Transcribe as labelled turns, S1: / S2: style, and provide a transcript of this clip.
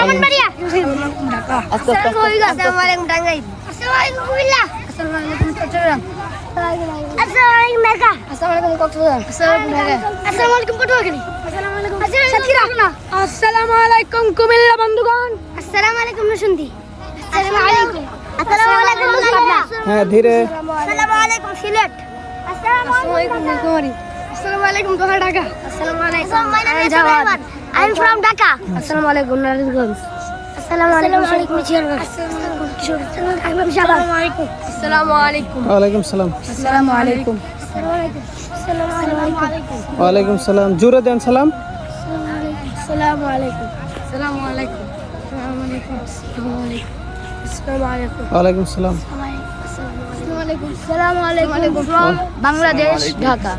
S1: ব্রাহ্মণবাড়িয়া। আসসালামু আলাইকুম টাঙ্গাইল। আসসালামু আলাইকুম কুমিল্লা। আসসালামু আলাইকুম চট্টগ্রাম। আসসালামু আলাইকুম ঢাকা। আসসালামু আলাইকুম কক্সবাজার। আসসালামু আলাইকুম ঢাকা। আসসালামু আলাইকুম পটুয়াখালী। আসসালামু আলাইকুম সাতক্ষীরা। আসসালামু আলাইকুম কুমিল্লা বন্ধুগণ। আসসালামু আলাইকুম নরসিংদী। আসসালামু আলাইকুম। আসসালামু আলাইকুম পাবনা।
S2: হ্যাঁ ধীরে।
S1: আসসালামু আলাইকুম সিলেট। আসসালামু আলাইকুম নীলফামারী। আসসালামু আলাইকুম ঢাকা। আসসালামু আলাইকুম Javad. I am from Dhaka. Assalamu alaikum Narazganj. Assalamu alaikum Kishorganj. Assalamu alaikum. Assalamu alaikum.
S2: ওয়ালাইকুম সালাম।
S1: Assalamu alaikum. Assalamu alaikum. Assalamu alaikum.
S2: ওয়ালাইকুম সালাম। জোরে দেন সালাম।
S1: Assalamu alaikum. Assalamu alaikum. Assalamu alaikum. Assalamu alaikum.
S2: ওয়ালাইকুম সালাম।
S1: Assalamu alaikum. Assalamu alaikum. From Bangladesh, Dhaka.